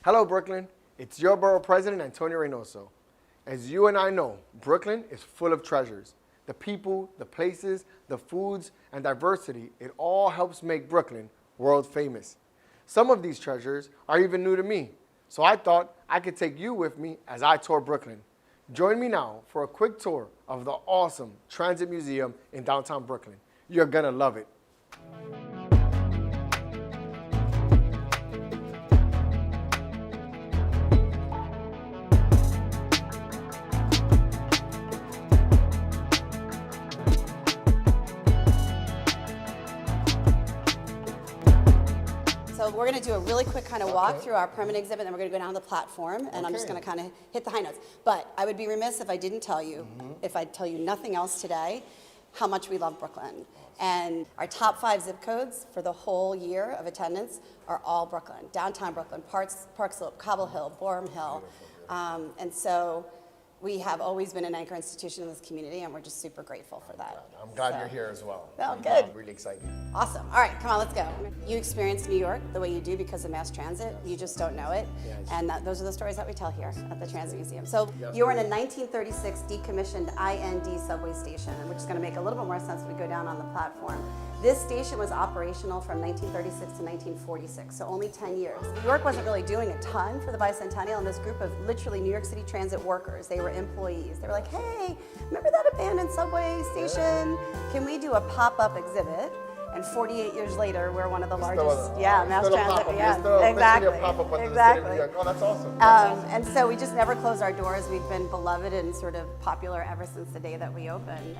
Hello, Brooklyn. It's your Borough President Antonio Reynoso. As you and I know, Brooklyn is full of treasures. The people, the places, the foods, and diversity, it all helps make Brooklyn world famous. Some of these treasures are even new to me, so I thought I could take you with me as I tour Brooklyn. Join me now for a quick tour of the awesome Transit Museum in downtown Brooklyn. You're gonna love it. So we're going to do a really quick kind of walk through our permanent exhibit, and then we're going to go down the platform, and I'm just going to kind of hit the high notes. But I would be remiss if I didn't tell you, if I tell you nothing else today, how much we love Brooklyn. And our top 5 zip codes for the whole year of attendance are all Brooklyn. Downtown Brooklyn, Park Slope, Cobble Hill, Boerum Hill. And so we have always been an anchor institution in this community, and we're just super grateful for that. I'm glad you're here as well. Oh, good. I'm really excited. Awesome. All right, come on, let's go. You experience New York the way you do because of mass transit. You just don't know it. Yes. And those are the stories that we tell here at the Transit Museum. So you were in a 1936 decommissioned IND subway station, which is going to make a little bit more sense when we go down on the platform. This station was operational from 1936 to 1946, so only 10 years. New York wasn't really doing a ton for the bicentennial, and this group of literally New York City Transit workers, they were employees. They were like, hey, remember that abandoned subway station? Can we do a pop-up exhibit? And 48 years later, we're one of the largest, mass transit. Exactly. Oh, that's awesome. And so we just never close our doors. We've been beloved and sort of popular ever since the day that we opened.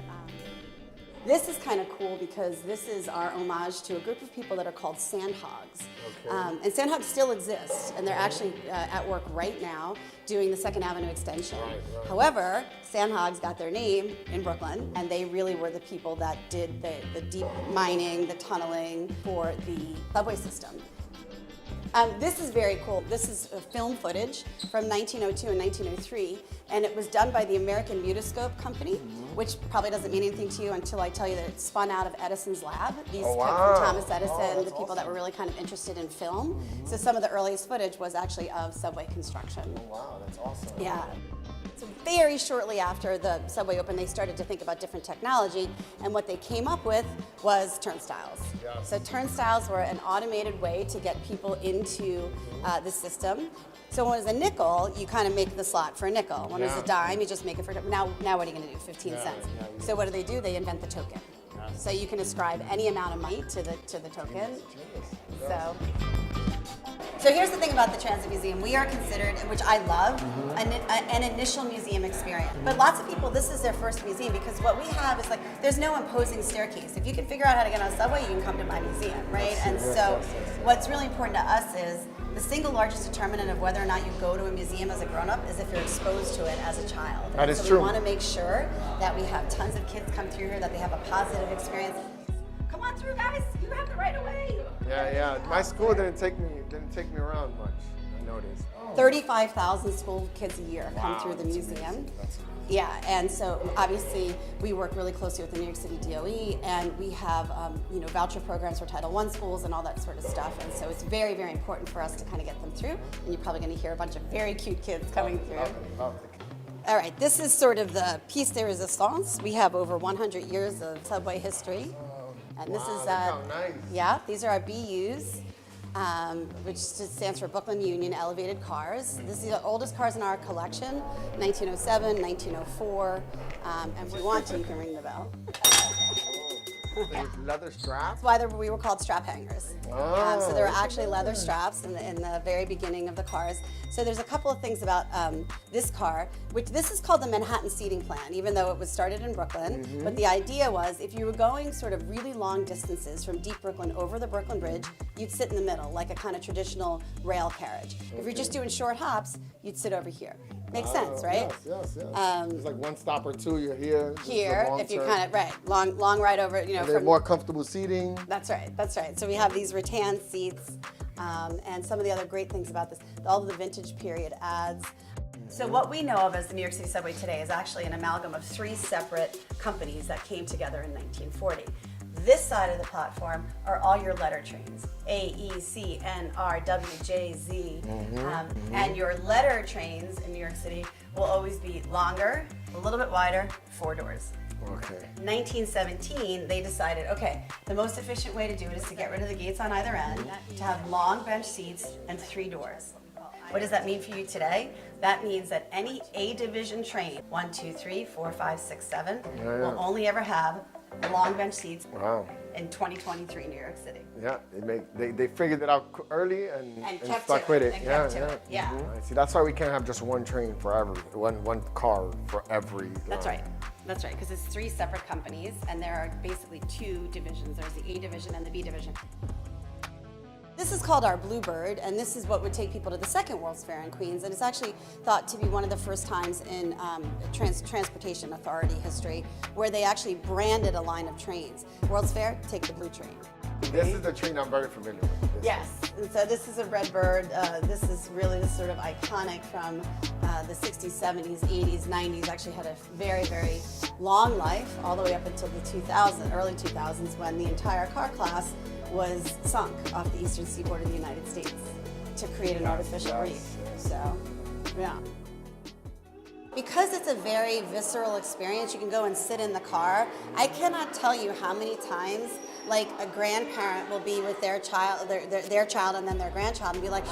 This is kind of cool because this is our homage to a group of people that are called sandhogs. And sandhogs still exist, and they're actually at work right now doing the 2nd Avenue extension. However, sandhogs got their name in Brooklyn, and they really were the people that did the deep mining, the tunneling for the subway system. This is very cool. This is film footage from 1902 and 1903, and it was done by the American Mutoscope Company, which probably doesn't mean anything to you until I tell you that it spun out of Edison's lab. These come from Thomas Edison, the people that were really kind of interested in film. So some of the earliest footage was actually of subway construction. Oh, wow, that's awesome. Yeah. So very shortly after the subway opened, they started to think about different technology, and what they came up with was turnstiles. Yes. So turnstiles were an automated way to get people into the system. So when it was a nickel, you kind of make the slot for a nickel. When it was a dime, you just make it for now what are you going to do? 15 cents. So what do? They invent the token. So you can ascribe any amount of money to the token. So here's the thing about the Transit Museum. We are considered, which I love, an initial museum experience. But lots of people, this is their first museum because what we have is there's no imposing staircase. If you can figure out how to get on a subway, you can come to my museum, right? And so what's really important to us is the single largest determinant of whether or not you go to a museum as a grown-up is if you're exposed to it as a child. That is true. So we want to make sure that we have tons of kids come through here, that they have a positive experience. Come on through, guys. You have the right of way. Yeah. My school didn't take me around much. I noticed. 35,000 school kids a year come through the museum. Yeah, and so obviously we work really closely with the New York City DOE, and we have voucher programs for Title I schools and all that sort of stuff. And so it's very, very important for us to kind of get them through. And you're probably going to hear a bunch of very cute kids coming through. All right, this is sort of the piece de resistance. We have over 100 years of subway history. And this is, nice. These are our BUs, which stands for Brooklyn Union Elevated Cars. This is the oldest cars in our collection, 1907, 1904. And if you want to, you can ring the bell. Leather straps? That's why we were called strap hangers. So there were actually leather straps in the very beginning of the cars. So there's a couple of things about this car, which this is called the Manhattan Seating Plan, even though it was started in Brooklyn. But the idea was if you were going sort of really long distances from deep Brooklyn over the Brooklyn Bridge, you'd sit in the middle, like a kind of traditional rail carriage. If you're just doing short hops, you'd sit over here. Makes sense, right? Yes. It's like one stop or two, you're here. Here, if you kind of, long ride over, from more comfortable seating. That's right. So we have these rattan seats, and some of the other great things about this, all of the vintage period ads. So what we know of as the New York City subway today is actually an amalgam of 3 separate companies that came together in 1940. This side of the platform are all your letter trains, A, E, C, N, R, W, J, Z. And your letter trains in New York City will always be longer, a little bit wider, 4 doors. Okay. 1917, they decided, okay, the most efficient way to do it is to get rid of the gates on either end, to have long bench seats and 3 doors. What does that mean for you today? That means that any A division train, 1, 2, 3, 4, 5, 6, 7, will only ever have long bench seats. Wow. In 2023 New York City. Yeah, they figured it out early and kept stuck to with it, it. and Yeah, kept to it. Yeah. I see, that's why we can't have just one train forever, one car for every. That's right. That's right, because it's 3 separate companies, and there are basically 2 divisions. There's the A division and the B division. This is called our Bluebird, and this is what would take people to the second World's Fair in Queens, and it's actually thought to be one of the first times in Transportation Authority history where they actually branded a line of trains. World's Fair, take the blue train. This is the train I'm very familiar with. Yes, and so this is a Redbird. This is really the sort of iconic from the 60s, 70s, 80s, 90s. Actually had a very, very long life, all the way up until the early 2000s, when the entire car class was sunk off the eastern seaboard of the United States to create an artificial reef. So, yeah. Because it's a very visceral experience, you can go and sit in the car. I cannot tell you how many times, like, a grandparent will be with their child, their child and then their grandchild, and be like,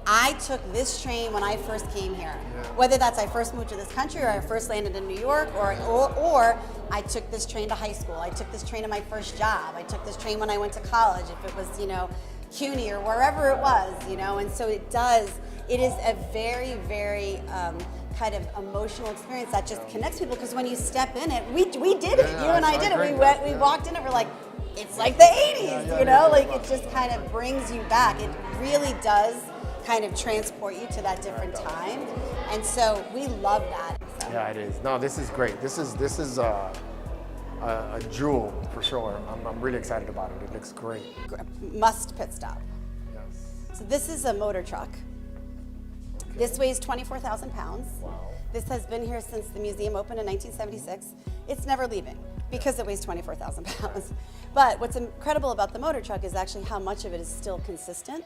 I took this train when I first came here. Whether that's I first moved to this country, or I first landed in New York, or I took this train to high school. I took this train to my first job. I took this train when I went to college, if it was, CUNY or wherever it was, and so it is a very, very kind of emotional experience that just connects people, because when you step in it, we did it, you and I did it. We walked in and we're like, it's like the 80s, it just kind of brings you back. It really does kind of transport you to that different time, and so we love that. So. Yeah, it is. No, this is great. This is a jewel for sure. I'm really excited about it. It looks great. Must pit stop. Yes. So this is a motor truck. Okay. This weighs 24,000 pounds. Wow. This has been here since the museum opened in 1976. It's never leaving because it weighs 24,000 pounds. But what's incredible about the motor truck is actually how much of it is still consistent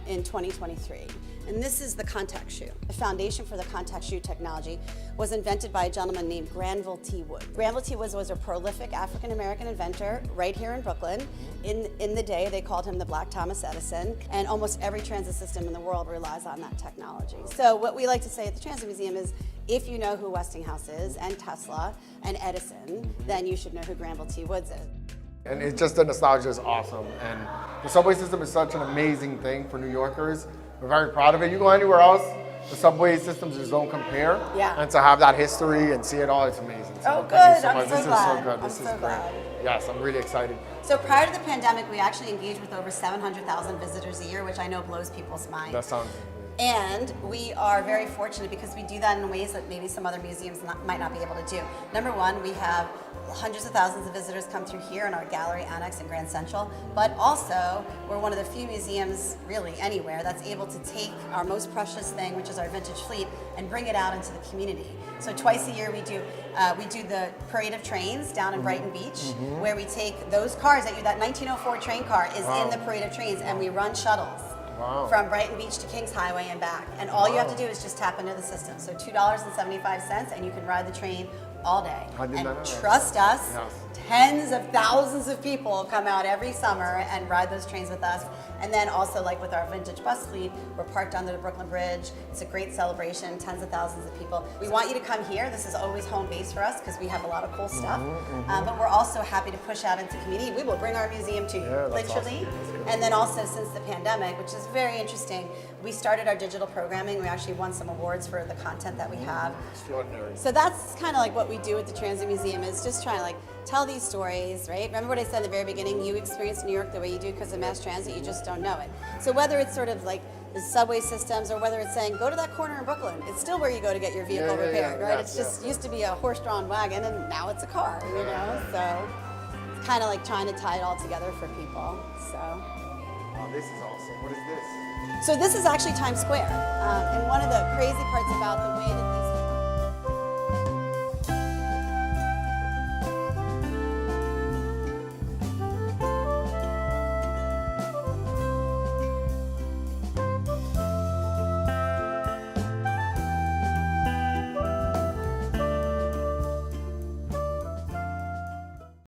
in 2023. And this is the contact shoe. The foundation for the contact shoe technology was invented by a gentleman named Granville T. Woods. Granville T. Woods was a prolific African-American inventor right here in Brooklyn. In the day, they called him the Black Thomas Edison, and almost every transit system in the world relies on that technology. So what we like to say at the Transit Museum is, if you know who Westinghouse is, and Tesla, and Edison, then you should know who Granville T. Woods is. And it's just, the nostalgia is awesome. And the subway system is such an amazing thing for New Yorkers. We're very proud of it. You go anywhere else, the subway systems just don't compare. Yeah. And to have that history and see it all, it's amazing. So good. I'm so This glad. is so good. This is great. Yes, I'm really excited. So prior to the pandemic, we actually engaged with over 700,000 visitors a year, which I know blows people's minds. That sounds And we are very fortunate because we do that in ways that maybe some other museums might not be able to do. Number one, we have hundreds of thousands of visitors come through here in our gallery annex in Grand Central, but also we're one of the few museums, really anywhere, that's able to take our most precious thing, which is our vintage fleet, and bring it out into the community. So twice a year we do the Parade of Trains down in Brighton Beach, where we take those cars, that 1904 train car is in the Parade of Trains, and we run shuttles. Wow. From Brighton Beach to Kings Highway and back. And all you have to do is just tap into the system. So $2.75, and you can ride the train all day. And trust us, tens of thousands of people come out every summer and ride those trains with us. And then also, like with our vintage bus fleet, we're parked under the Brooklyn Bridge. It's a great celebration, tens of thousands of people. We want you to come here. This is always home base for us because we have a lot of cool stuff. But we're also happy to push out into community. We will bring our museum to you, literally. Awesome. And then also, since the pandemic, which is very interesting, we started our digital programming. We actually won some awards for the content that we have. Extraordinary. So that's kind of like what we do at the Transit Museum, is just trying to tell these stories, right? Remember what I said at the very beginning? You experience New York the way you do because of mass transit, you just don't know it. So whether it's sort of like the subway systems, or whether it's saying, go to that corner in Brooklyn, it's still where you go to get your vehicle repaired, right? It's just used to be a horse-drawn wagon, and now it's a car, you know? So it's kind of like trying to tie it all together for people, so. Oh, this is awesome. What is this? So this is actually Times Square. And one of the crazy parts about the way that